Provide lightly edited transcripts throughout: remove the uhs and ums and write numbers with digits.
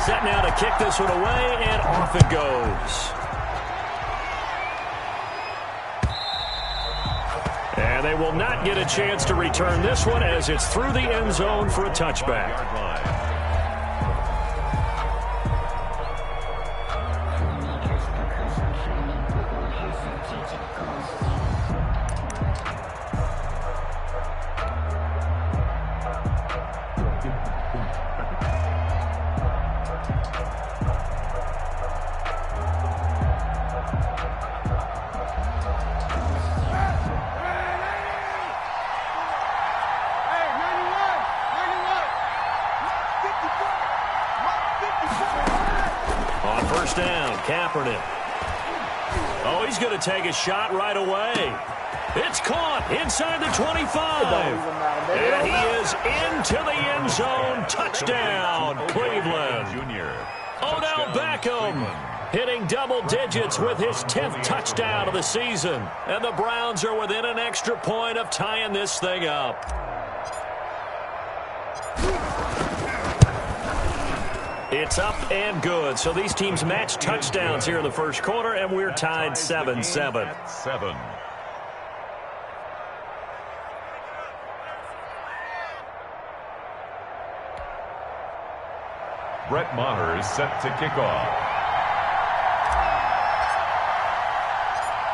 set now to kick this one away, and off it goes. And they will not get a chance to return this one as it's through the end zone for a touchback. Oh, he's going to take a shot right away. It's caught inside the 25. And he is into the end zone. Touchdown, Cleveland. Odell Beckham hitting double digits with his 10th touchdown of the season. And the Browns are within an extra point of tying this thing up. It's up and good. So these teams match touchdowns here in the first quarter, and we're tied 7-7. Brett Maher is set to kick off.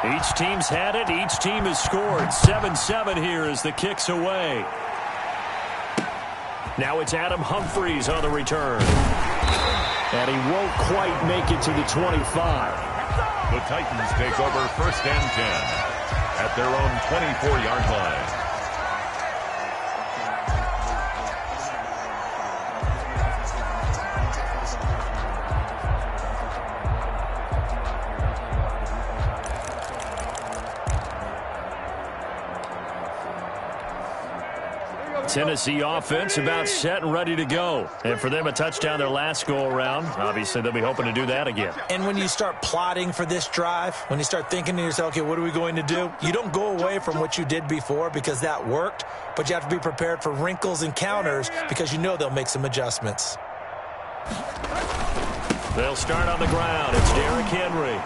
Each team's had it. Each team has scored. 7-7 here as the kick's away. Now it's Adam Humphries on the return. And he won't quite make it to the 25. The Titans take over 1st and 10 at their own 24-yard line. Tennessee offense about set and ready to go. And for them, a touchdown their last go-around. Obviously, they'll be hoping to do that again. And when you start plotting for this drive, when you start thinking to yourself, okay, what are we going to do? You don't go away from what you did before because that worked, but you have to be prepared for wrinkles and counters because you know they'll make some adjustments. They'll start on the ground. It's Derrick Henry.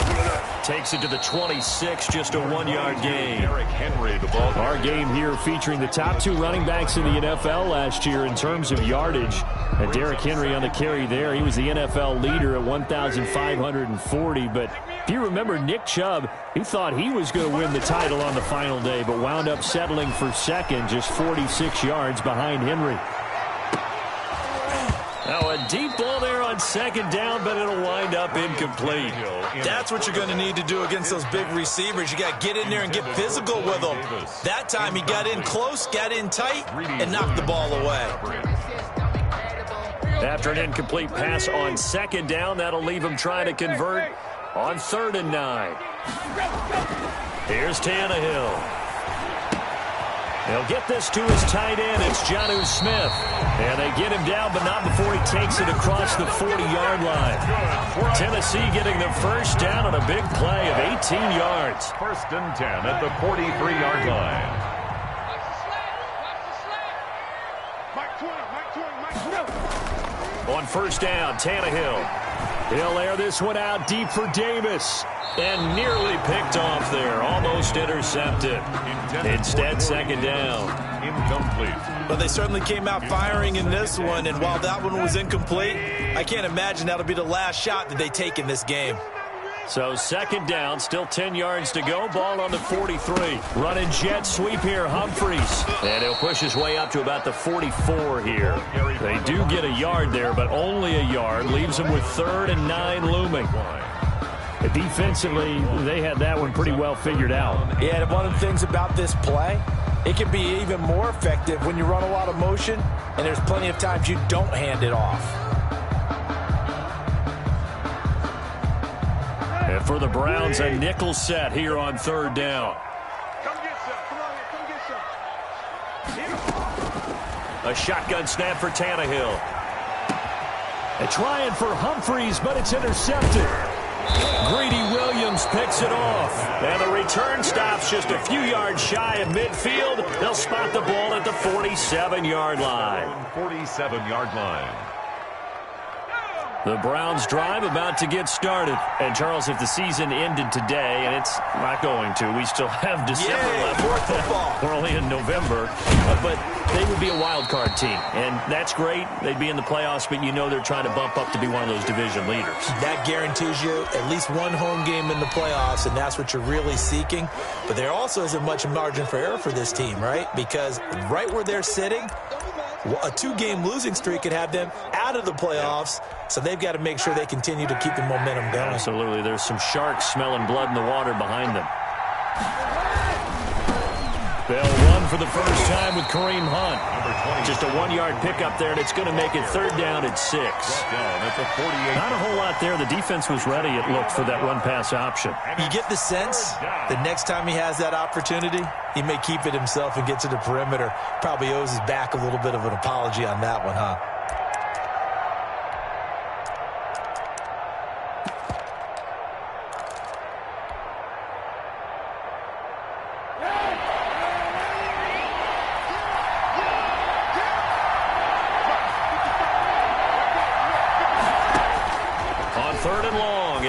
Takes it to the 26, just a 1-yard gain. Derrick Henry, the ball. Our game here featuring the top 2 running backs in the NFL last year in terms of yardage. And Derrick Henry on the carry there. He was the NFL leader at 1,540. But if you remember Nick Chubb, he thought he was going to win the title on the final day, but wound up settling for second, just 46 yards behind Henry. Now a deep ball there on second down, but it'll wind up incomplete. That's what you're going to need to do against those big receivers. You got to get in there and get physical with them. That time he got in close, got in tight, and knocked the ball away. After an incomplete pass on second down, that'll leave him trying to convert on 3rd and 9. Here's Tannehill. He'll get this to his tight end. It's Jonnu Smith. And they get him down, but not before he takes it across the 40-yard line. Tennessee getting the first down on a big play of 18 yards. 1st and 10 at the 43-yard line. On 1st down, Tannehill. He'll air this one out deep for Davis. And nearly picked off there. Almost intercepted. Instead, 2nd down. Incomplete. But they certainly came out firing in this one. And while that one was incomplete, I can't imagine that'll be the last shot that they take in this game. So 2nd down, still 10 yards to go. Ball on the 43. Running jet sweep here, Humphries. And he'll push his way up to about the 44 here. They do get a yard there, but only a yard. Leaves them with 3rd and 9 looming. Defensively, they had that one pretty well figured out. Yeah, and one of the things about this play, it can be even more effective when you run a lot of motion, and there's plenty of times you don't hand it off. And for the Browns, a nickel set here on 3rd down. A shotgun snap for Tannehill. They're trying for Humphries, but it's intercepted. Greedy Williams picks it off. And the return stops just a few yards shy of midfield. They'll spot the ball at the 47-yard line. 47-yard line. The Browns drive about to get started. And, Charles, if the season ended today, and it's not going to, we still have December left. More football. We're only in November. But they would be a wild card team. And that's great. They'd be in the playoffs, but you know they're trying to bump up to be one of those division leaders. That guarantees you at least one home game in the playoffs, and that's what you're really seeking. But there also isn't much margin for error for this team, right? Because right where they're sitting, a 2-game losing streak could have them out of the playoffs, so they've got to make sure they continue to keep the momentum going. Absolutely. There's some sharks smelling blood in the water behind them. They'll run for the first time with Kareem Hunt. Just a 1-yard pickup there, and it's going to make it 3rd down at 6. Not a whole lot there. The defense was ready, it looked, for that run-pass option. You get the sense the next time he has that opportunity, he may keep it himself and get to the perimeter. Probably owes his back a little bit of an apology on that one, huh?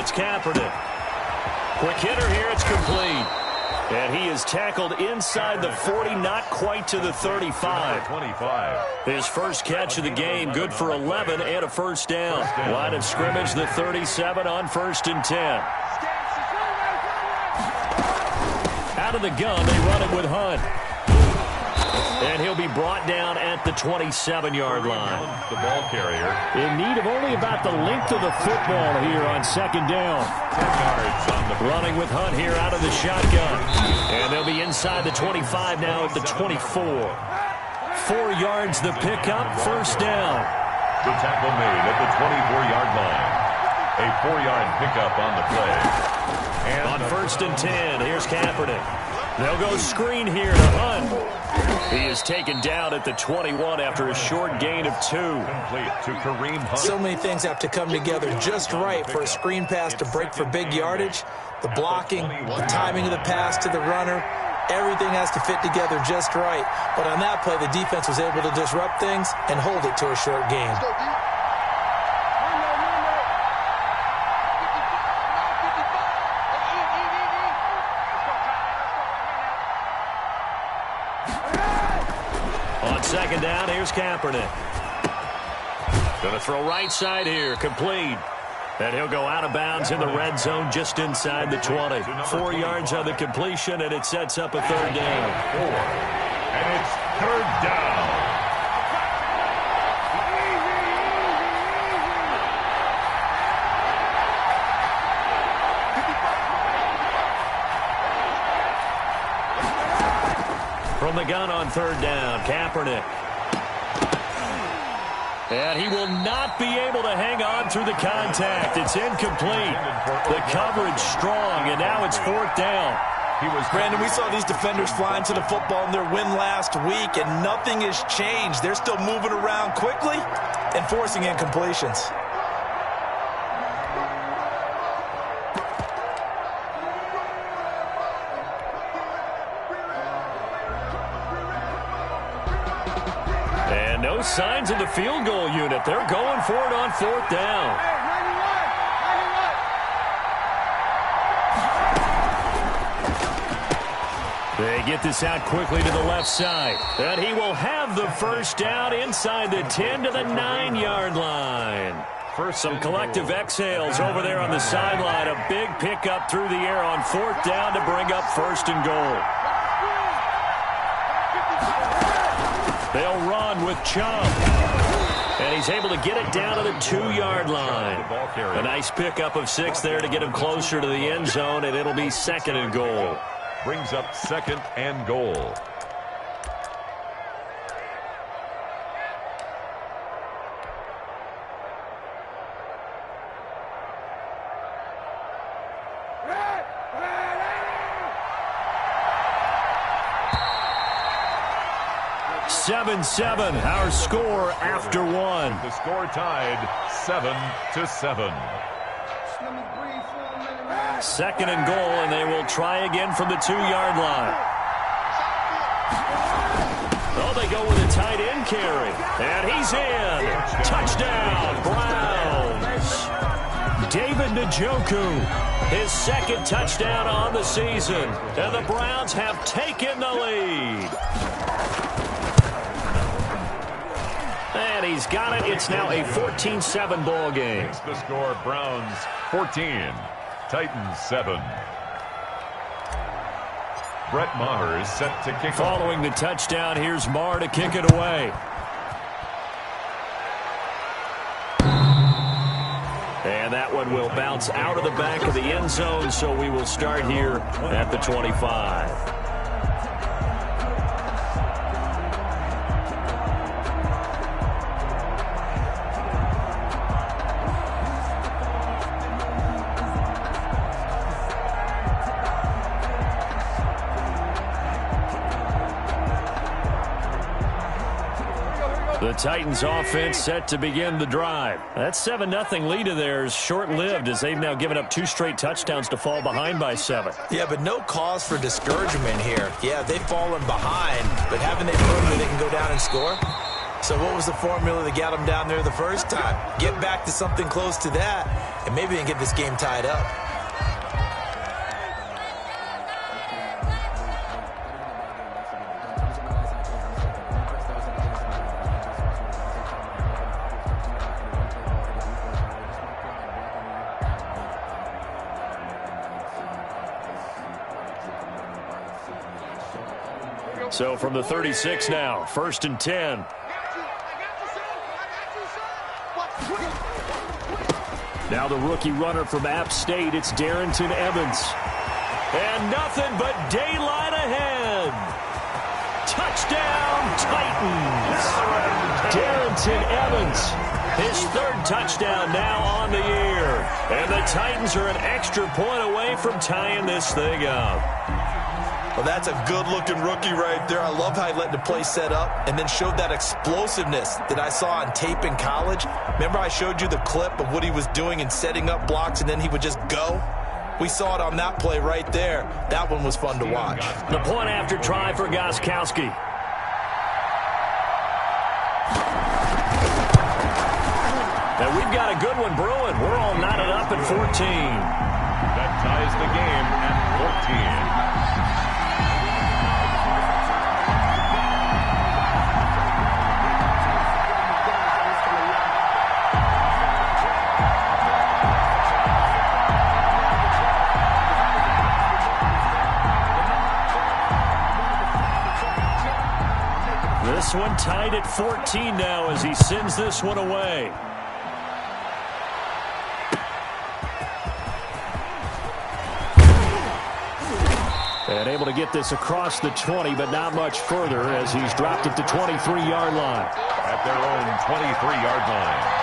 Kaepernick. Quick hitter here. It's complete. And he is tackled inside the 40, not quite to the 35. His first catch of the game, good for 11 and a first down. Line of scrimmage, the 37 on 1st and 10. Out of the gun, they run it with Hunt. And he'll be brought down at the 27-yard line. The ball carrier. In need of only about the length of the football here on 2nd down. 10 yards on the running with Hunt here out of the shotgun. And they'll be inside the 25 now at the 24. 4 yards the pickup, 1st down. The tackle made at the 24-yard line. A 4-yard pickup on the play. And on 1st and 10, here's Kaepernick. They'll go screen here to Hunt. He is taken down at the 21 after a short gain of 2. Complete to Kareem Hunt. So many things have to come together just right for a screen pass to break for big yardage. The blocking, the timing of the pass to the runner, everything has to fit together just right. But on that play, the defense was able to disrupt things and hold it to a short gain. On 2nd down, here's Kaepernick. Going to throw right side here, complete. And he'll go out of bounds in the red zone just inside the 20. 4 yards on the completion, and it sets up a 3rd down. 4. And it's 3rd down. From the gun on 3rd down, Kaepernick. And he will not be able to hang on through the contact. It's incomplete. The coverage strong, and now it's 4th down. Brandon, we saw these defenders flying to the football in their win last week, and nothing has changed. They're still moving around quickly and forcing incompletions. No signs of the field goal unit. They're going for it on 4th down. They get this out quickly to the left side. And he will have the first down inside the 10 to the 9-yard line. Some collective exhales over there on the sideline. A big pickup through the air on 4th down to bring up 1st and goal. They'll run with Chubb. And he's able to get it down to the 2-yard line. A nice pickup of 6 there to get him closer to the end zone, and it'll be 2nd and goal. Brings up 2nd and goal. Seven, our score after 1. The score tied 7-7. 2nd and goal, and they will try again from the 2-yard line. Oh, they go with a tight end carry. And he's in. Touchdown, Browns. David Njoku. His second touchdown on the season. And the Browns have taken the lead. And he's got it. It's now a 14-7 ball game. Makes the score Browns 14, Titans 7. Brett Maher is set to kick off. Following the touchdown, here's Maher to kick it away. And that one will bounce out of the back of the end zone, so we will start here at the 25. The Titans offense set to begin the drive. That 7-0 lead of theirs short-lived as they've now given up 2 straight touchdowns to fall behind by 7. Yeah, but no cause for discouragement here. Yeah, they've fallen behind, but haven't they proven that they can go down and score? So what was the formula that got them down there the first time? Get back to something close to that, and maybe they can get this game tied up. So from the 36 now, 1st and 10. Now the rookie runner from App State, it's Darrington Evans. And nothing but daylight ahead. Touchdown, Titans. Darrington Evans, his 3rd touchdown now on the year. And the Titans are an extra point away from tying this thing up. Well, that's a good-looking rookie right there. I love how he let the play set up and then showed that explosiveness that I saw on tape in college. Remember I showed you the clip of what he was doing and setting up blocks, and then he would just go? We saw it on that play right there. That one was fun to watch. The point after try for Gostkowski. And we've got a good one brewing. We're all knotted up at 14. That ties the game at 14. This one tied at 14 now as he sends this one away. And able to get this across the 20, but not much further as he's dropped it to 23-yard line. At their own 23-yard line.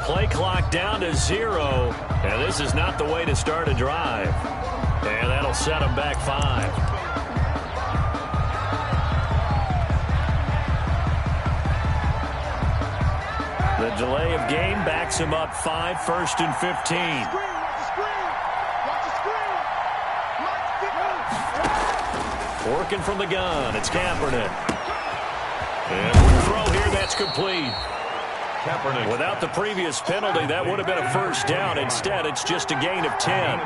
Play clock down to 0, and this is not the way to start a drive. And that'll set them back 5. The delay of game backs him up 5, 1st and 15. Working from the gun, it's Kaepernick. And with the throw here, that's complete. Kaepernick. Without the previous penalty, that would have been a first down. Instead, it's just a gain of 10.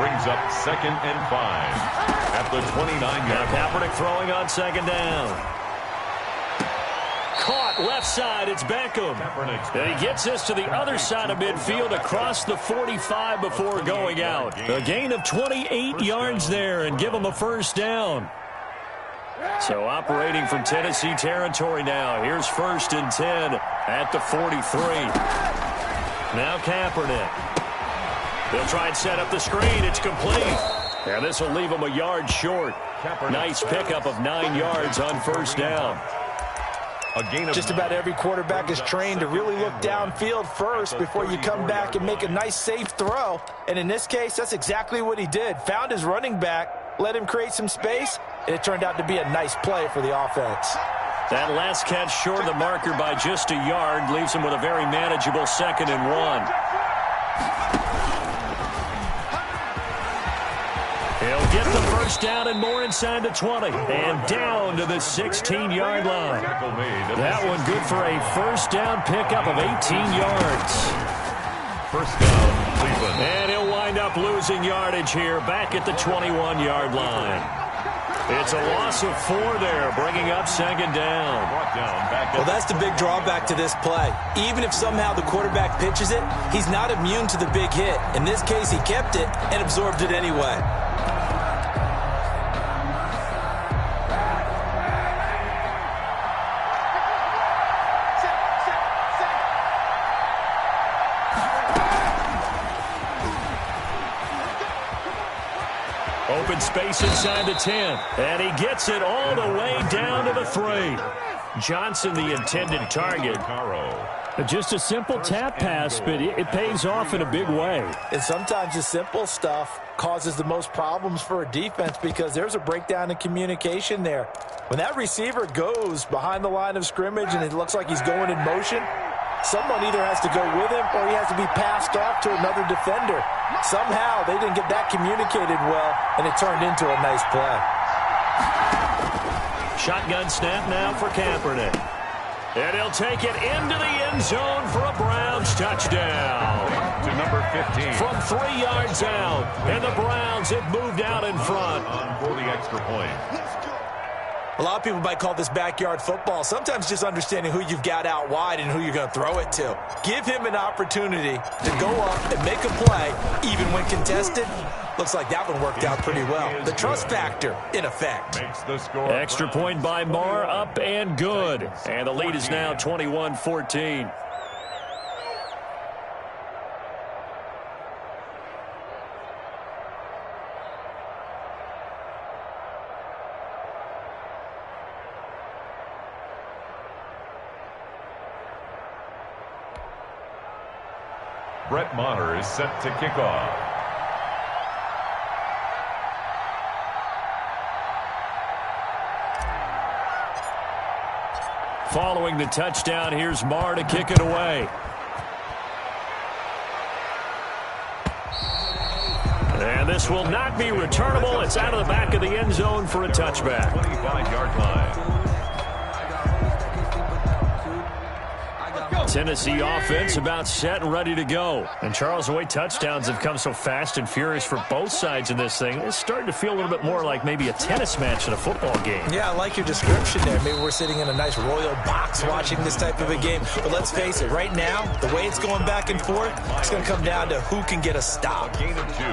Brings up 2nd and 5 at the 29-yard line. Kaepernick throwing on 2nd down. Caught left side, it's Beckham. And he gets this to the other side of midfield across the 45 before going out. A gain of 28 yards there and give him a first down. So operating from Tennessee territory now. Here's 1st and 10 at the 43. Now Kaepernick. They'll try and set up the screen. It's complete. And this will leave him a yard short. Nice pickup of 9 yards on first down. Just about every quarterback is trained to really look downfield first before you come back and make a nice, safe throw. And in this case, that's exactly what he did. Found his running back, let him create some space, and it turned out to be a nice play for the offense. That last catch short of the marker by just a yard leaves him with a very manageable 2nd and 1. He'll get the first down and more inside the 20. And down to the 16-yard line. That one good for a first down pickup of 18 yards. First down, Cleveland. And he'll wind up losing yardage here back at the 21-yard line. It's a loss of 4 there, bringing up 2nd down. Well, that's the big drawback to this play. Even if somehow the quarterback pitches it, he's not immune to the big hit. In this case, he kept it and absorbed it anyway. Open space inside the 10. And he gets it all the way down to the 3. Johnson, the intended target. Just a simple tap pass, but it pays off in a big way. And sometimes the simple stuff causes the most problems for a defense because there's a breakdown in communication there. When that receiver goes behind the line of scrimmage and it looks like he's going in motion, someone either has to go with him or he has to be passed off to another defender. Somehow they didn't get that communicated well, and it turned into a nice play. Shotgun snap now for Kaepernick. And he'll take it into the end zone for a Browns touchdown. To number 15. From 3 yards out. And the Browns have moved out in front. For the extra point. A lot of people might call this backyard football. Sometimes just understanding who you've got out wide and who you're going to throw it to. Give him an opportunity to go up and make a play, even when contested. Looks like that one worked out pretty well. The trust factor, in effect. Makes the score. Extra point by Marr, up and good. And the lead is now 21-14. Brett Maher is set to kick off. Following the touchdown, here's Marr to kick it away. And this will not be returnable. It's out of the back of the end zone for a touchback. 25-yard line. Tennessee offense about set and ready to go. And Charles, the way touchdowns have come so fast and furious for both sides in this thing, it's starting to feel a little bit more like maybe a tennis match in a football game. Yeah, I like your description there. Maybe we're sitting in a nice royal box watching this type of a game. But let's face it, right now, the way it's going back and forth, it's going to come down to who can get a stop. Gain of 2.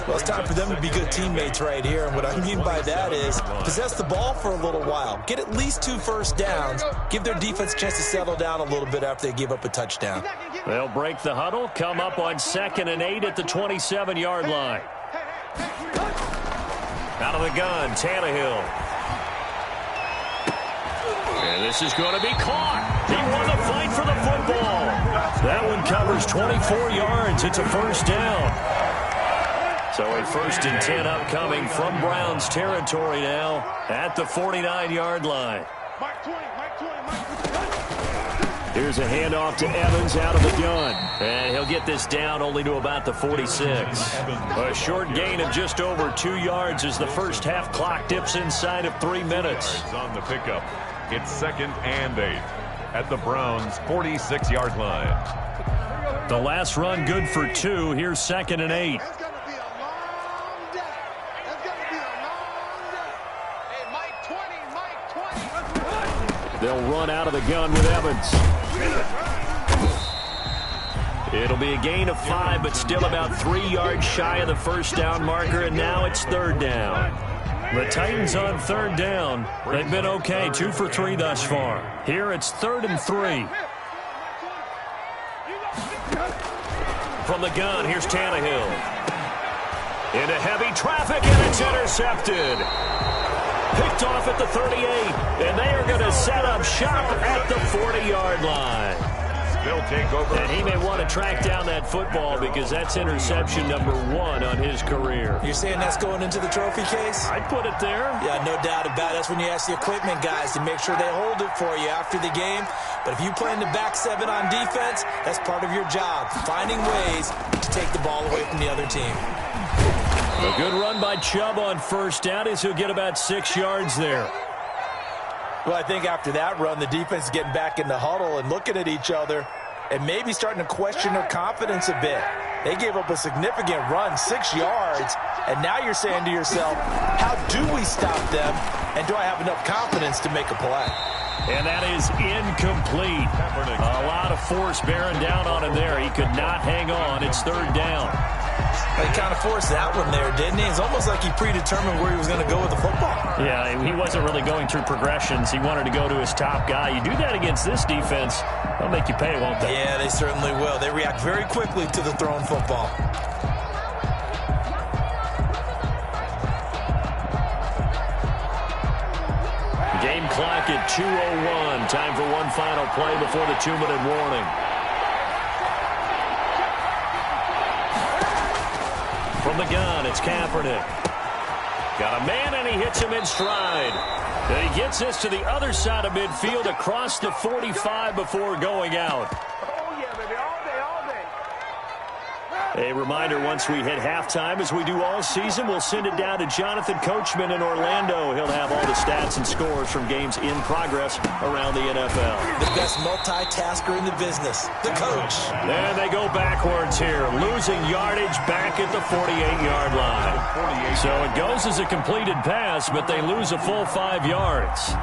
Well, it's time for them to be good teammates right here. And what I mean by that is possess the ball for a little while. Get at least 2 first downs. Give their defense a chance to settle down a little bit after they give up a touchdown. They'll break the huddle, come up on 2nd and 8 at the 27-yard line. Out of the gun, Tannehill. And this is going to be caught. He won the fight for the football. That one covers 24 yards. It's a first down. So a 1st and 10 upcoming from Browns territory now at the 49-yard line. Here's a handoff to Evans out of the gun. And he'll get this down only to about the 46. A short gain of just over 2 yards as the first half clock dips inside of 3 minutes. On the pickup, it's 2nd and 8 at the Browns' 46-yard line. The last run good for 2. Here's 2nd and 8. They'll run out of the gun with Evans. It'll be a gain of 5, but still about 3 yards shy of the first down marker, and now it's 3rd down. The Titans on 3rd down. They've been okay, 2 for 3 thus far. Here it's 3rd and 3. From the gun, here's Tannehill. Into heavy traffic, and it's intercepted. Picked off at the 38, and they are going to set up shop at the 40-yard line. They'll take over. And he may want to track down that football because that's interception number 1 on his career. You're saying that's going into the trophy case? I'd put it there. Yeah, no doubt about it. That's when you ask the equipment guys to make sure they hold it for you after the game. But if you play in the back 7 on defense, that's part of your job, finding ways to take the ball away from the other team. A good run by Chubb on first down as he'll get about 6 yards there. Well, I think after that run, the defense is getting back in the huddle and looking at each other and maybe starting to question their confidence a bit. They gave up a significant run, 6 yards, and now you're saying to yourself, how do we stop them, and do I have enough confidence to make a play? And that is incomplete. A lot of force bearing down on him there. He could not hang on. It's 3rd down. He kind of forced that one there, didn't he? It's almost like he predetermined where he was going to go with the football. Yeah, he wasn't really going through progressions. He wanted to go to his top guy. You do that against this defense, they'll make you pay, won't they? Yeah, they certainly will. They react very quickly to the thrown football. Game clock at 2:01. Time for one final play before the 2-minute warning. From the gun, it's Kaepernick. Got a man, and he hits him in stride. Then he gets this to the other side of midfield across the 45 before going out. A reminder, once we hit halftime, as we do all season, we'll send it down to Jonathan Coachman in Orlando. He'll have all the stats and scores from games in progress around the NFL. The best multitasker in the business, the coach. And they go backwards here, losing yardage back at the 48-yard line. So it goes as a completed pass, but they lose a full 5 yards.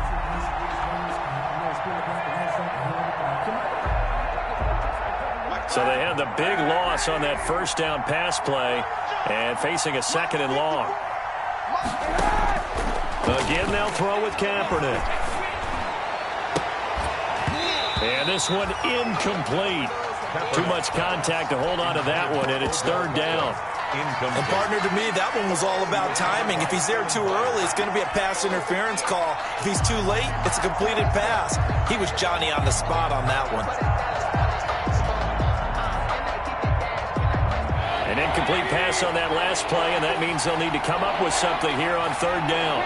So they had the big loss on that first down pass play and facing a 2nd and long. Again, they'll throw with Kaepernick. And this one incomplete. Too much contact to hold on to that one, and it's 3rd down. And partner, to me, that one was all about timing. If he's there too early, it's going to be a pass interference call. If he's too late, it's a completed pass. He was Johnny on the spot on that one. An incomplete pass on that last play, and that means they'll need to come up with something here on 3rd down.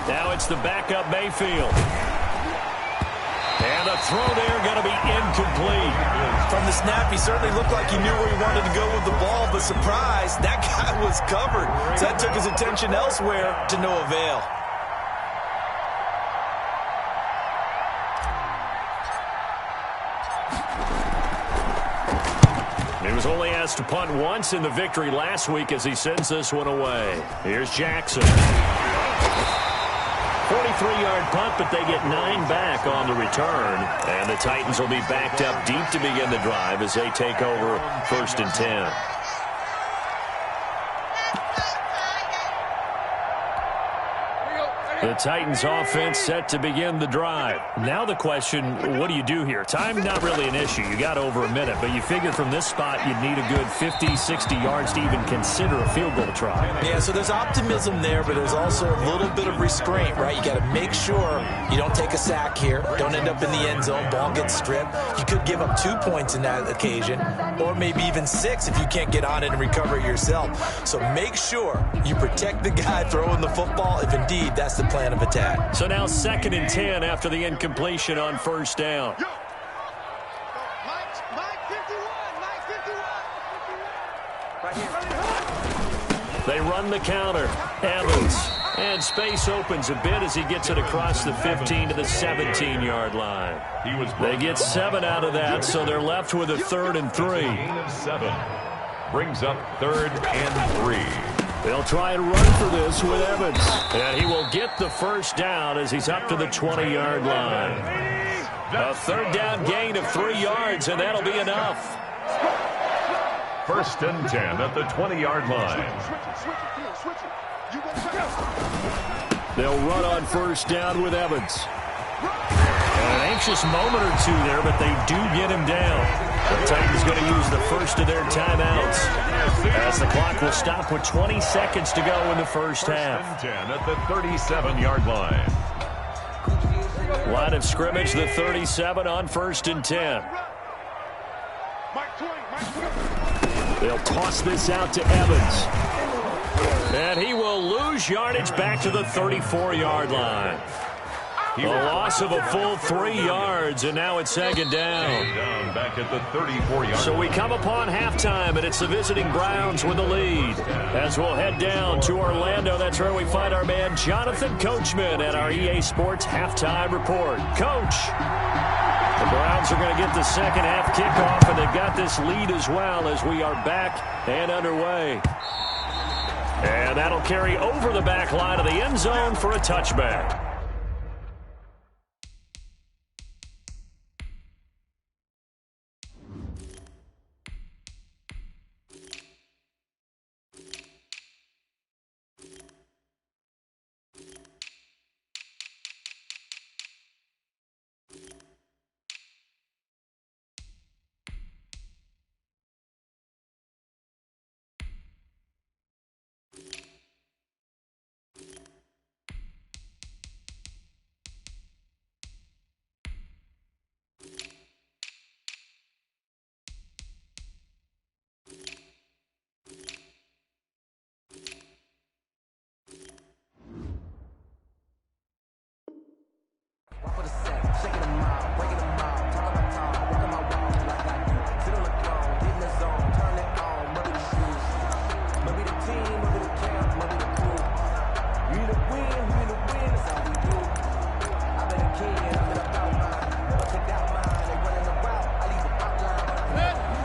Now it's the backup Mayfield. And the throw there going to be incomplete. From the snap, he certainly looked like he knew where he wanted to go with the ball, but surprise, that guy was covered. So that took his attention elsewhere to no avail. He was only asked to punt once in the victory last week as he sends this one away. Here's Jackson. 43-yard punt, but they get 9 back on the return. And the Titans will be backed up deep to begin the drive as they take over 1st and 10. The Titans offense set to begin the drive. Now the question, what do you do here? Time not really an issue. You got over a minute, but you figure from this spot you'd need a good 50, 60 yards to even consider a field goal try. Yeah, so there's optimism there, but there's also a little bit of restraint, right? You got to make sure you don't take a sack here. Don't end up in the end zone. Ball gets stripped. You could give up 2 points in that occasion, or maybe even 6 if you can't get on it and recover it yourself. So make sure you protect the guy throwing the football if indeed that's the plan of attack. So now 2nd and 10 after the incompletion on 1st down. They run the counter. Evans. And space opens a bit as he gets it across the 15 to the 17-yard line. They get 7 out of that, so they're left with a 3rd and 3. Gain of 7. Brings up 3rd and 3. They'll try and run for this with Evans. And he will get the first down as he's up to the 20-yard line. A 3rd down gain of 3 yards, and that'll be enough. 1st and 10 at the 20-yard line. They'll run on first down with Evans. An anxious moment or two there, but they do get him down. The Titans going to use the first of their timeouts as the clock will stop with 20 seconds to go in the first half. 10 at the 37-yard line. Line of scrimmage, the 37 on 1st and 10. They'll toss this out to Evans. And he will lose yardage back to the 34-yard line. A loss of a full 3 yards, and now it's second down. Back at the 34-yard line. So we come upon halftime, and it's the visiting Browns with the lead. As we'll head down to Orlando, that's where we find our man Jonathan Coachman at our EA Sports Halftime Report. Coach, the Browns are going to get the second half kickoff, and they've got this lead as well as we are back and underway. And that'll carry over the back line of the end zone for a touchback.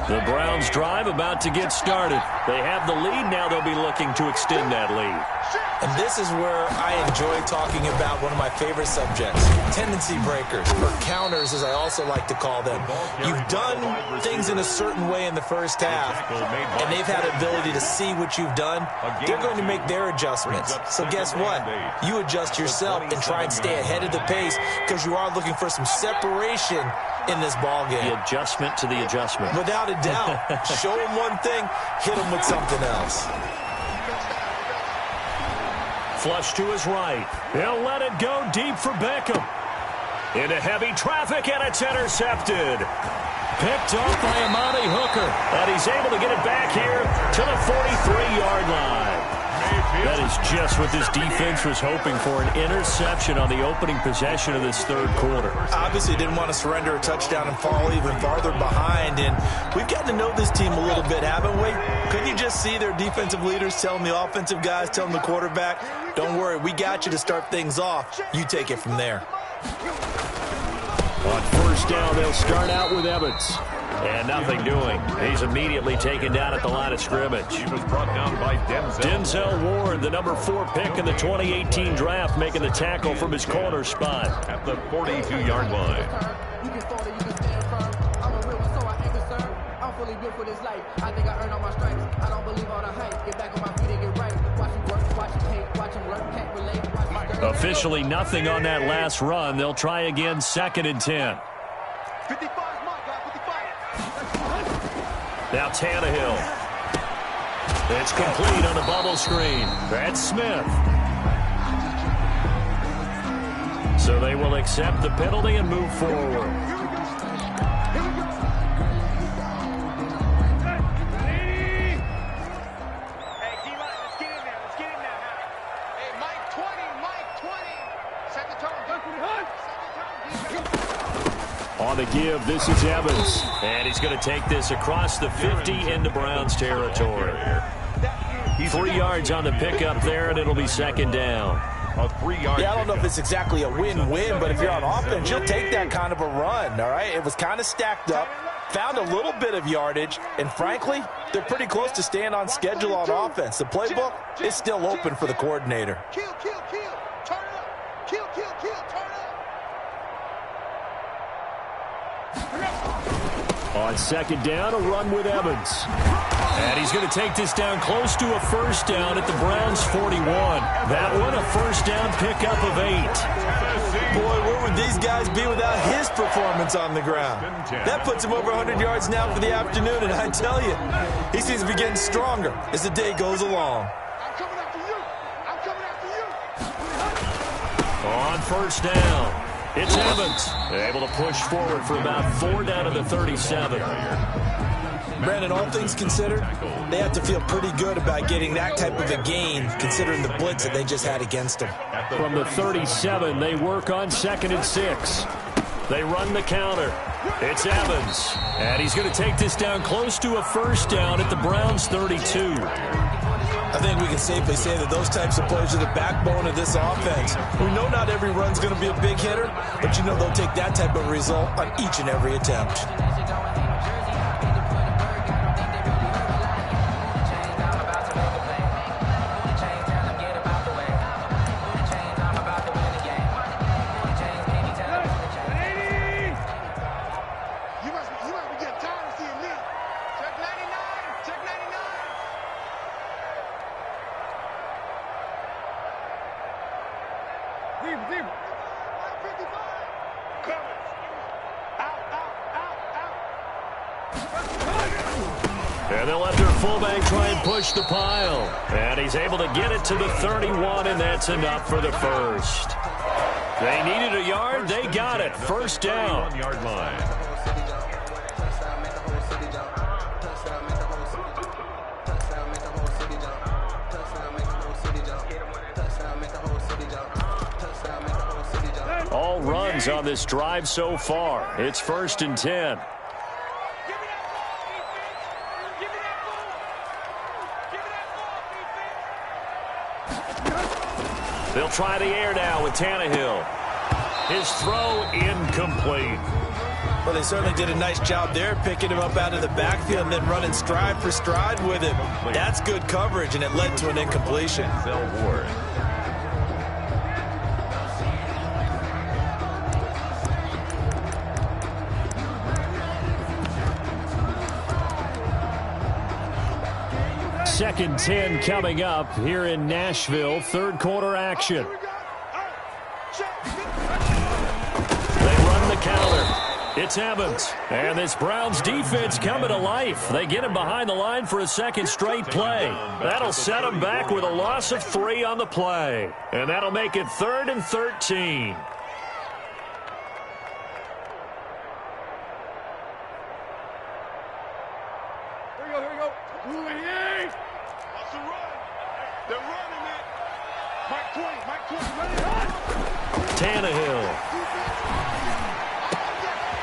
The Browns drive about to get started. They have the lead. Now they'll be looking to extend that lead. And this is where I enjoy talking about one of my favorite subjects, tendency breakers, or counters as I also like to call them. You've done things in a certain way in the first half, and they've had ability to see what you've done. They're going to make their adjustments. So guess what? You adjust yourself and try and stay ahead of the pace because you are looking for some separation in this ball game. The adjustment to the adjustment. Without a doubt. Show them one thing, hit them with something else. Flush to his right. He'll let it go deep for Beckham. Into heavy traffic, and it's intercepted. Picked off by Amani Hooker. And he's able to get it back here to the 43-yard line. That is just what this defense was hoping for, an interception on the opening possession of this third quarter. Obviously didn't want to surrender a touchdown and fall even farther behind, and we've gotten to know this team a little bit, haven't we? Couldn't you just see their defensive leaders telling the offensive guys, telling the quarterback, don't worry, we got you to start things off. You take it from there. On first down, they'll start out with Evans. And nothing doing. He's immediately taken down at the line of scrimmage. He was brought down by Denzel Ward, the number 4 pick in the 2018 draft, making the tackle from his corner spot. At the 42-yard line. Officially nothing on that last run. They'll try again, 2nd and 10. Now Tannehill. It's complete on the bubble screen. That's Smith. So they will accept the penalty and move forward. On the give, this is Evans. And he's going to take this across the 50 into Browns territory. 3 yards on the pickup there, and it'll be 2nd down. A 3-yard. Yeah, I don't know if it's exactly a win-win, but if you're on offense, you'll take that kind of a run, all right? It was kind of stacked up, found a little bit of yardage, and frankly, they're pretty close to staying on schedule on offense. The playbook is still open for the coordinator. Kill, kill, kill. Turn it up. Kill, kill, kill. Turn it up. On second down, a run with Evans. And he's going to take this down close to a first down at the Browns' 41. That one, a first down pickup of 8. Boy, where would these guys be without his performance on the ground? That puts him over 100 yards now for the afternoon, and I tell you, he seems to be getting stronger as the day goes along. I'm coming after you. I'm coming after you. On first down, it's Evans. Able to push forward for about 4 down to the 37. Brandon, all things considered, they have to feel pretty good about getting that type of a gain, considering the blitz that they just had against them. From the 37, they work on 2nd and 6. They run the counter. It's Evans. And he's going to take this down close to a first down at the Browns' 32. I think we can safely say that those types of plays are the backbone of this offense. We know not every run's going to be a big hitter, but you know they'll take that type of result on each and every attempt. And they'll let their fullback try and push the pile. And he's able to get it to the 31, and that's enough for the first. They needed a yard. They got it. First down. 1-yard line. All runs on this drive so far. It's 1st and 10. They'll try the air now with Tannehill. His throw incomplete. Well, they certainly did a nice job there, picking him up out of the backfield and then running stride for stride with him. That's good coverage, and it led to an incompletion. Ward. Second 10 coming up here in Nashville. Third quarter action. They run the counter. It's Evans. And this Browns defense coming to life. They get him behind the line for a second straight play. That'll set him back with a loss of 3 on the play. And that'll make it 3rd and 13. Tannehill.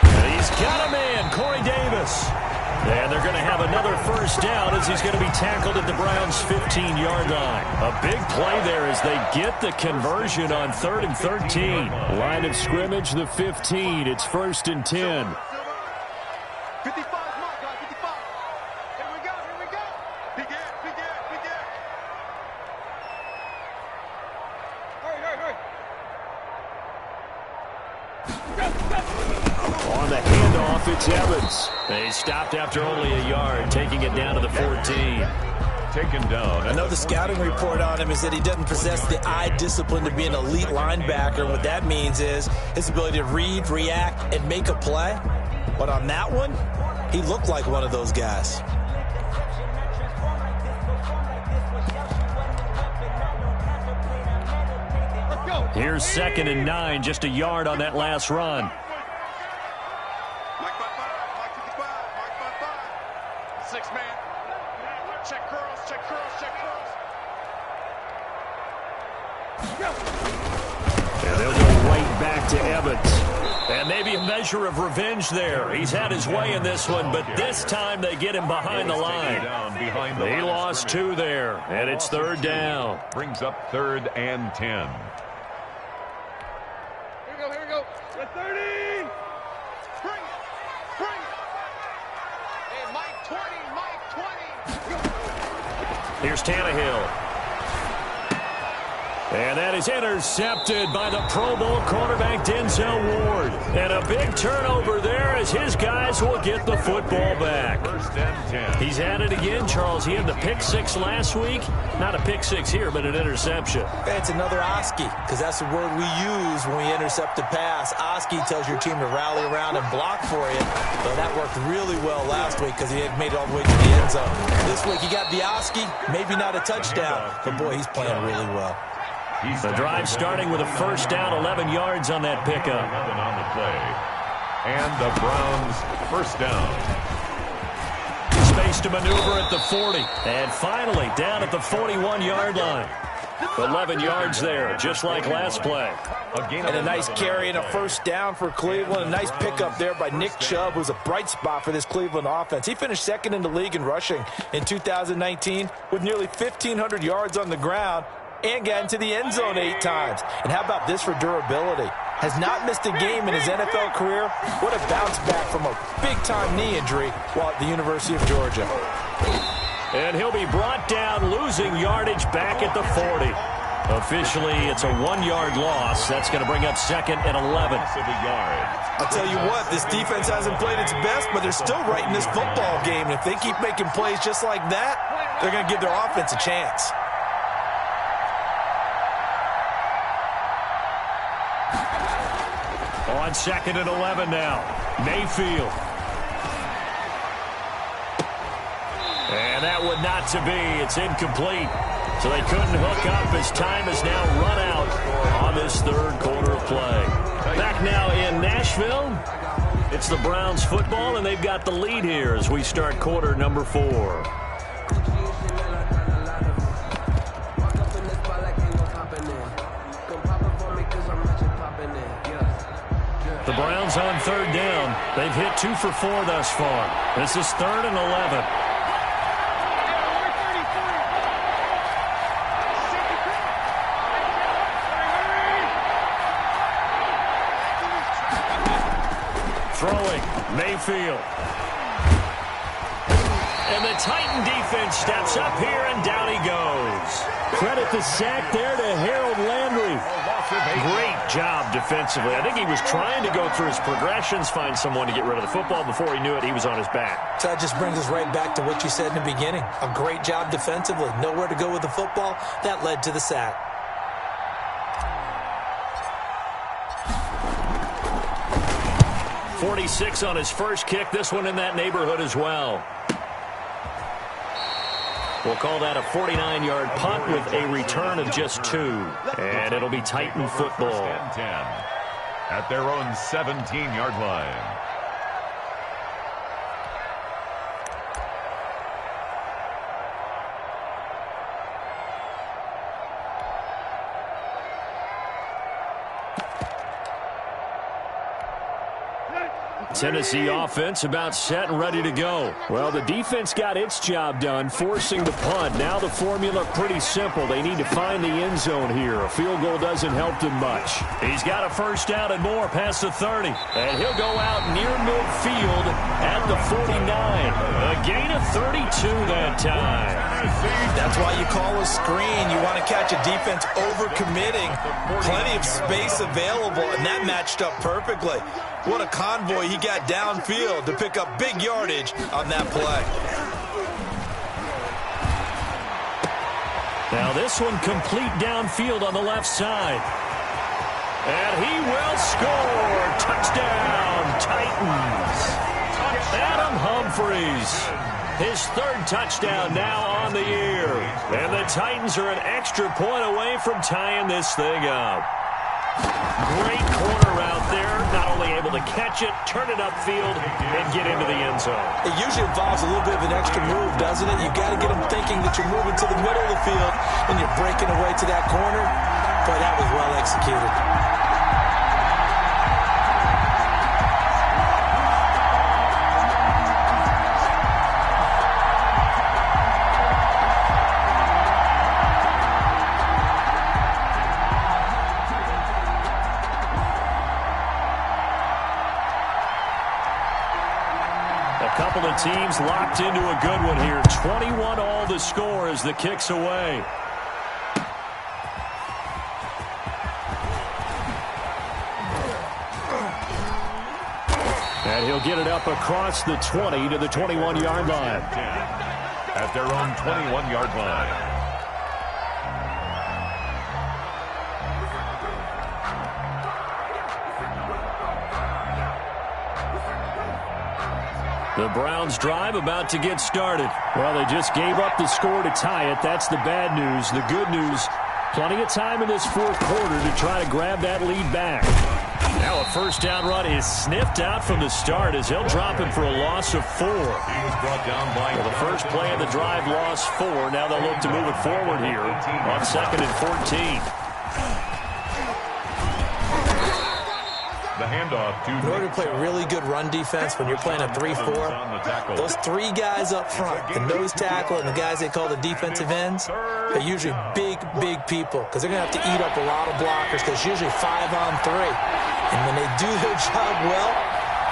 And he's got a man, Corey Davis. And they're going to have another first down as he's going to be tackled at the Browns' 15-yard line. A big play there as they get the conversion on 3rd and 13. Line of scrimmage, the 15. It's 1st and 10. 55, mark, guys, 55. Here we go, here we go. Big air, big air, big air. Hurry. On the handoff, it's Evans. They stopped after only a yard, taking it down to the 14. Taken down. I know the scouting report on him is that he doesn't possess the eye discipline to be an elite linebacker. What that means is his ability to read, react, and make a play. But on that one, he looked like one of those guys. Here's 2nd and 9, just a yard on that last run. Mike 55, Mike 55, Mike 55. 6 man. Check curls, check curls, check curls. And they'll go right back to Evans. And maybe a measure of revenge there. He's had his way in this one, but this time they get him behind the line. He lost 2 there, and it's 3rd down. Brings up 3rd and 10. Here we go. The 30. Bring it. Hey, Mike 20. Here's Tannehill. And that is intercepted by the Pro Bowl cornerback Denzel Ward. And a big turnover there as his guys will get the football back. First and 10. He's at it again, Charles. He had the pick six last week. Not a pick six here, but an interception. It's another Oski, because that's the word we use when we intercept a pass. Oski tells your team to rally around and block for you. But that worked really well last week because he had made it all the way to the end zone. This week he got the Oski, maybe not a touchdown, but boy, he's playing really well. The drive starting with a first down, 11 yards on that pickup. 11 on the play. And the Browns first down. Space to maneuver at the 40. And finally down at the 41-yard line. 11 yards there, just like last play. And a nice carry and a first down for Cleveland. A nice pickup there by Nick Chubb, who's a bright spot for this Cleveland offense. He finished second in the league in rushing in 2019 with nearly 1,500 yards on the ground and got into the end zone 8 times. And how about this for durability? Has not missed a game in his NFL career. What a bounce back from a big-time knee injury while at the University of Georgia. And he'll be brought down, losing yardage back at the 40. Officially, it's a 1-yard loss. That's going to bring up second and 11. I'll tell you what, this defense hasn't played its best, but they're still right in this football game. And if they keep making plays just like that, they're going to give their offense a chance. On second and 11 now, Mayfield. And that would not to be. It's incomplete. So they couldn't hook up as time has now run out on this third quarter of play. Back now in Nashville, it's the Browns football, and they've got the lead here as we start quarter number 4. The Browns on third down. They've hit 2 for 4 thus far. This is third and 11. Throwing, Mayfield. And the Titan defense steps up here, and down he goes. Credit the sack there to Harold Landry. Great job defensively. I think he was trying to go through his progressions, find someone to get rid of the football. Before he knew it, he was on his back. So that just brings us right back to what you said in the beginning. A great job defensively. Nowhere to go with the football. That led to the sack. .46 on his first kick. This one in that neighborhood as well. We'll call that a 49-yard punt with a return of just 2. And it'll be Titan football. 10 at their own 17-yard line. Tennessee offense about set and ready to go. Well, the defense got its job done, forcing the punt. Now the formula pretty simple. They need to find the end zone here. A field goal doesn't help them much. He's got a first down and more past the 30. And he'll go out near midfield at the 49. A gain of 32 that time. That's why you call a screen. You want to catch a defense overcommitting. Plenty of space available, and that matched up perfectly. What a convoy he got downfield to pick up big yardage on that play. Now this one complete downfield on the left side. And he will score. Touchdown, Titans. Adam Humphries. His third touchdown now on the year. And the Titans are an extra point away from tying this thing up. Great corner route there. Not only able to catch it, turn it upfield, and get into the end zone. It usually involves a little bit of an extra move, doesn't it? You've got to get them thinking that you're moving to the middle of the field and you're breaking away to that corner. Boy, that was well executed. Couple of teams locked into a good one here. 21 all the score as the kick's away. And he'll get it up across the 20 to the 21-yard line. At their own 21-yard line. The Browns drive about to get started. Well, they just gave up the score to tie it. That's the bad news. The good news, plenty of time in this fourth quarter to try to grab that lead back. Now a first down run is sniffed out from the start as he'll drop him for a loss of 4. He was brought down by the first play of the drive lost 4. Now they'll look to move it forward here on 2nd and 14. The handoff to in order to play really good run defense when you're playing a 3-4, those 3 guys up front, the nose tackle and the guys they call the defensive ends, they're usually big people because they're going to have to eat up a lot of blockers because it's usually 5-on-3. And when they do their job well,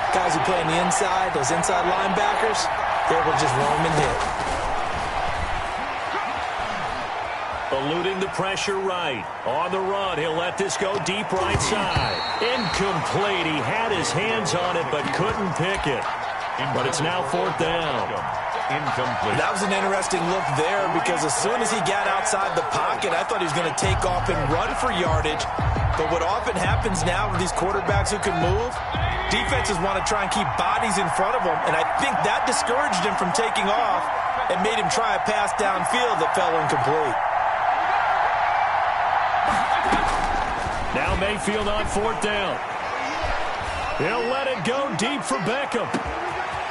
guys who play on the inside, those inside linebackers, they're able to just roam and hit. Eluding the pressure right. On the run, he'll let this go deep right side. Incomplete. He had his hands on it but couldn't pick it. But it's now 4th down. Incomplete. That was an interesting look there because as soon as he got outside the pocket, I thought he was going to take off and run for yardage. But what often happens now with these quarterbacks who can move, defenses want to try and keep bodies in front of them, and I think that discouraged him from taking off and made him try a pass downfield that fell incomplete. Now Mayfield on 4th down. He'll let it go deep for Beckham.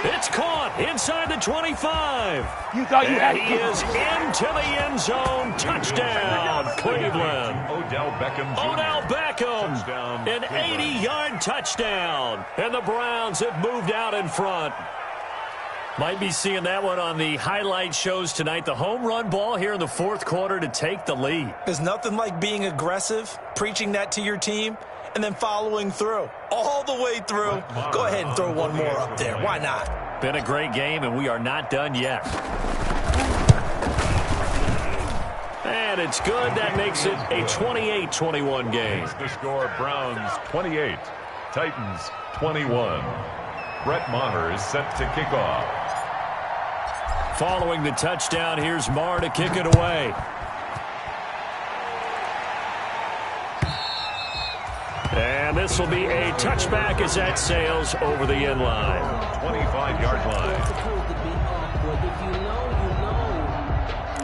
It's caught inside the 25. You thought you had he is into the end zone. Touchdown, Cleveland. Odell Beckham Jr. Odell Beckham, Touchdown, an 80-yard touchdown. And the Browns have moved out in front. Might be seeing that one on the highlight shows tonight. The home run ball here in the fourth quarter to take the lead. There's nothing like being aggressive, preaching that to your team, and then following through. All the way through. Go ahead and throw one more up there. Why not? Been a great game, and we are not done yet. And it's good. That makes it a 28-21 game. The score, Browns 28, Titans 21. Brett Maher is set to kick off. Following the touchdown, here's Maher to kick it away. And this will be a touchback as that sails over the end line. 25-yard line.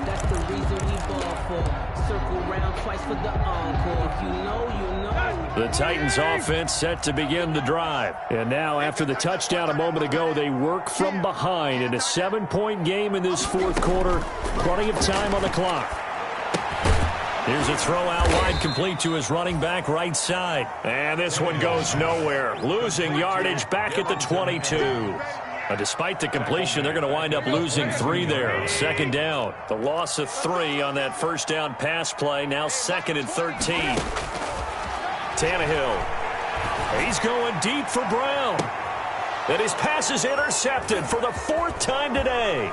That's the reason we ball for. Circle round twice for the encore. If you know, you know. The Titans offense set to begin the drive. And now after the touchdown a moment ago, they work from behind in a 7-point game in this fourth quarter. Plenty of time on the clock. Here's a throw out wide, complete to his running back right side. And this one goes nowhere. Losing yardage back at the 22. Despite the completion, they're going to wind up losing 3 there. Second down. The loss of 3 on that first down pass play. Now 2nd and 13. Tannehill. He's going deep for Brown. And his pass is intercepted for the 4th time today.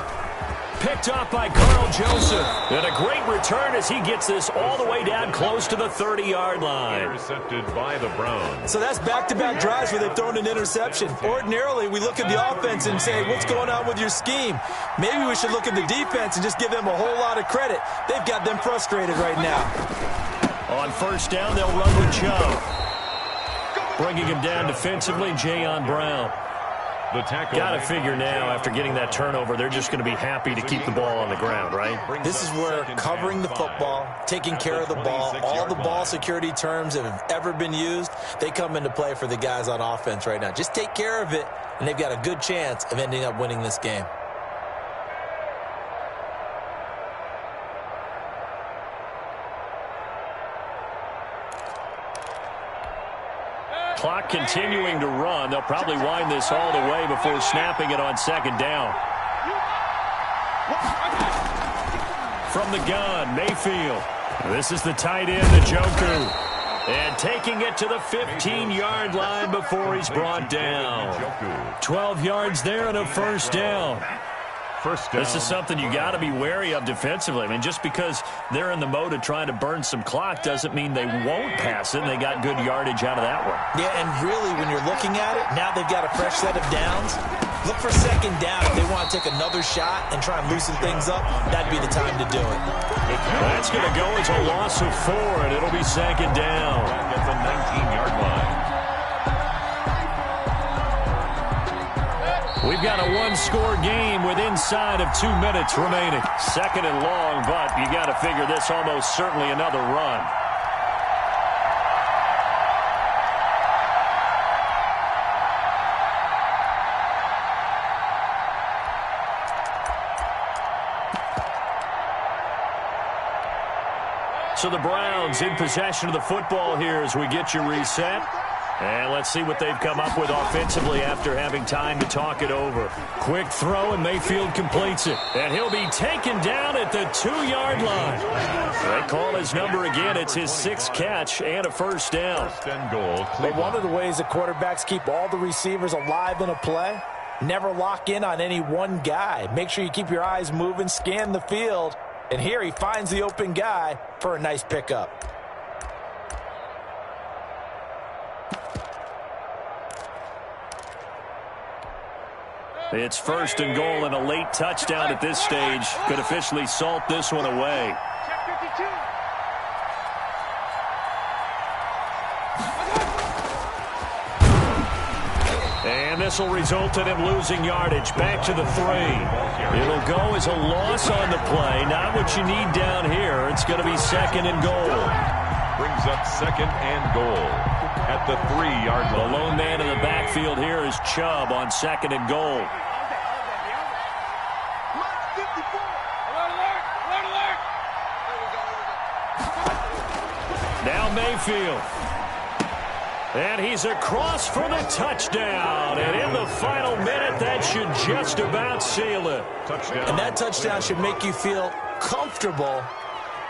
Picked off by Carl Joseph. And a great return as he gets this all the way down close to the 30-yard line. Intercepted by the Browns. So that's back-to-back drives where they've thrown an interception. Ordinarily, we look at the offense and say, what's going on with your scheme? Maybe we should look at the defense and just give them a whole lot of credit. They've got them frustrated right now. On first down, they'll run with Joe. Bringing him down defensively, Jayon Brown. Got to figure now, after getting that turnover, they're just going to be happy to keep the ball on the ground, right? This is where covering the football, taking care of the ball, all the ball security terms that have ever been used, they come into play for the guys on offense right now. Just take care of it, and they've got a good chance of ending up winning this game. Clock continuing to run. They'll probably wind this all the way before snapping it on second down. From the gun, Mayfield. This is the tight end, Njoku. And taking it to the 15-yard line before he's brought down. 12 yards there and a first down. First down. This is something you got to be wary of defensively. I mean, just because they're in the mode of trying to burn some clock doesn't mean they won't pass it, and they got good yardage out of that one. Yeah, and really, when you're looking at it, now they've got a fresh set of downs. Look for second down. If they want to take another shot and try and loosen things up, that'd be the time to do it. That's going to go as a loss of 4, and it'll be second down. At the 19-yard line. We've got a one-score game with inside of 2 minutes remaining. Second and long, but you got to figure this almost certainly another run. So the Browns in possession of the football here as we get you reset. And let's see what they've come up with offensively after having time to talk it over. Quick throw, and Mayfield completes it. And he'll be taken down at the 2-yard line. They call his number again. It's his 6th catch and a first down. First and goal, But one of the ways that quarterbacks keep all the receivers alive in a play, never lock in on any one guy. Make sure you keep your eyes moving, scan the field. And here he finds the open guy for a nice pickup. It's first and goal, and a late touchdown at this stage could officially salt this one away. And this will result in him losing yardage back to the 3. It'll go as a loss on the play. Not what you need down here. It's going to be second and goal. brings up second and goal at the 3-yard line. The lone man in the backfield here is Chubb on second and goal. Now Mayfield. And he's across for the touchdown. And in the final minute, that should just about seal it. Touchdown. And that touchdown should make you feel comfortable.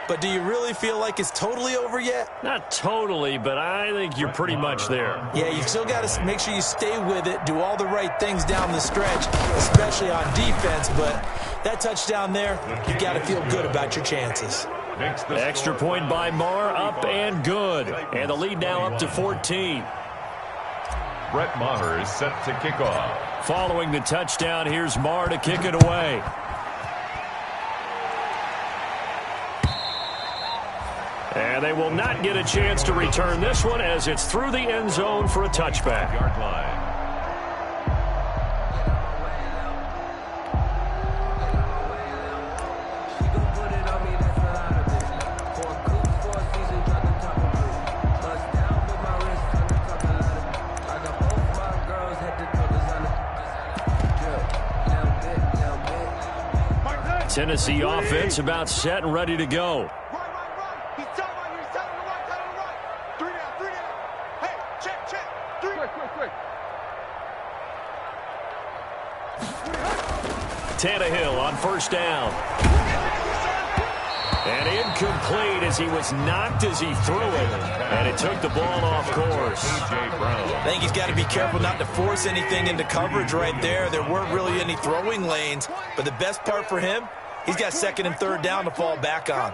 But do you really feel like it's totally over yet? Not totally, but I think you're pretty much there. Yeah, you still got to make sure you stay with it, do all the right things down the stretch, especially on defense. But that touchdown there, you got to feel good about your chances. Extra point by Marr, up and good. And the lead now up to 14. Brett Maher is set to kick off. Following the touchdown, here's Marr to kick it away. And they will not get a chance to return this one as it's through the end zone for a touchback. Yard line. Tennessee offense about set and ready to go. Tannehill on first down. And incomplete as he was knocked as he threw it. And it took the ball off course. I think he's got to be careful not to force anything into coverage right there. There weren't really any throwing lanes. But the best part for him, he's got second and third down to fall back on.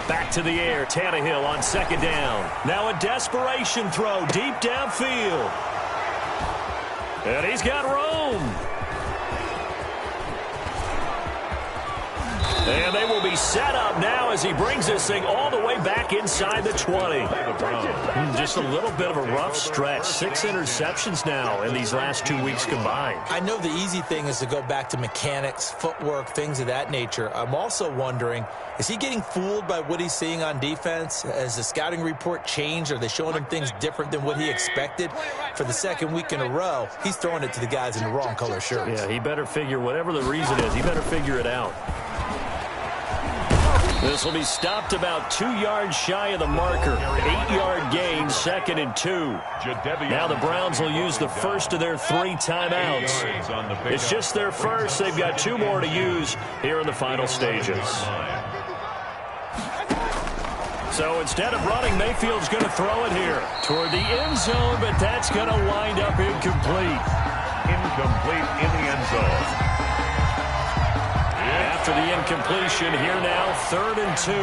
Back to the air, Tannehill on second down. Now a desperation throw deep downfield. And he's got room. And they will be set up now as he brings this thing all the way back inside the 20. Just a little bit of a rough stretch. 6 interceptions now in these last 2 weeks combined. I know the easy thing is to go back to mechanics, footwork, things of that nature. I'm also wondering, is he getting fooled by what he's seeing on defense? Has the scouting report changed? Are they showing him things different than what he expected? For the second week in a row, he's throwing it to the guys in the wrong color shirts. Yeah, he better figure, whatever the reason is, he better figure it out. This will be stopped about 2 yards shy of the marker. 8-yard gain, 2nd and 2. Now the Browns will use the first of their 3 timeouts. It's just their first. They've got 2 more to use here in the final stages. So instead of running, Mayfield's going to throw it here toward the end zone, but that's going to wind up incomplete. Incomplete in the end zone. After the incompletion, here now, 3rd and 2. 2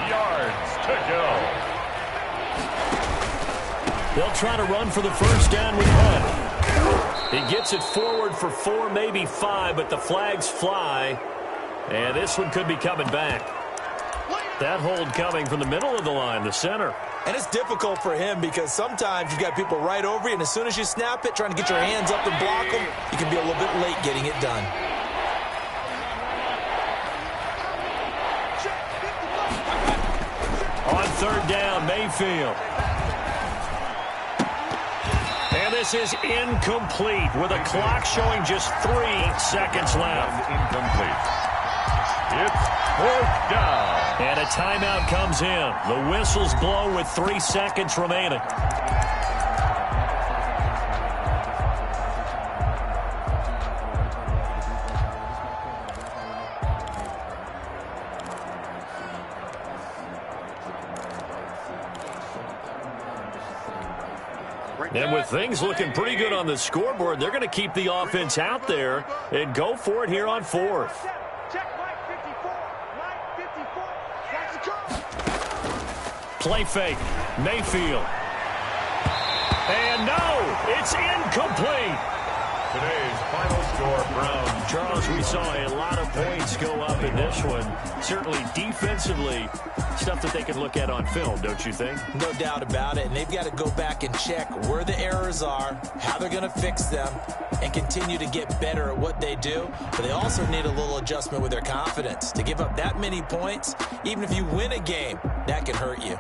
yards to go. They'll try to run for the first down with Hunt. He gets it forward for 4, maybe 5, but the flags fly. And this one could be coming back. That hold coming from the middle of the line, the center. And it's difficult for him because sometimes you've got people right over you, and as soon as you snap it, trying to get your hands up and block them, you can be a little bit late getting it done. On 3rd down, Mayfield. And this is incomplete with a clock showing just 3 seconds left. Incomplete. It's 4th down. And a timeout comes in. The whistles blow with 3 seconds remaining. And with things looking pretty good on the scoreboard, they're going to keep the offense out there and go for it here on 4th. Play fake. Mayfield. And no, it's incomplete. Today's final score, Browns. Charles, we saw a lot of points go up in this one. Certainly defensively, stuff that they can look at on film, don't you think? No doubt about it. And they've got to go back and check where the errors are, how they're going to fix them, and continue to get better at what they do. But they also need a little adjustment with their confidence. To give up that many points, even if you win a game, that can hurt you.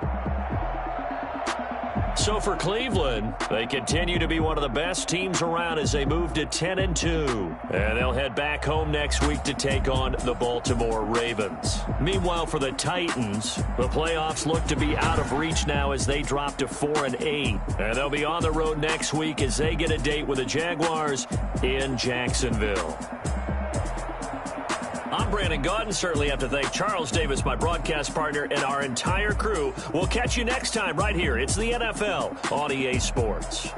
So for Cleveland, they continue to be one of the best teams around as they move to 10-2. And they'll head back home next week to take on the Baltimore Ravens. Meanwhile, for the Titans, the playoffs look to be out of reach now as they drop to 4-8. And they'll be on the road next week as they get a date with the Jaguars in Jacksonville. I'm Brandon Gaudin. Certainly have to thank Charles Davis, my broadcast partner, and our entire crew. We'll catch you next time right here. It's the NFL on EA Sports.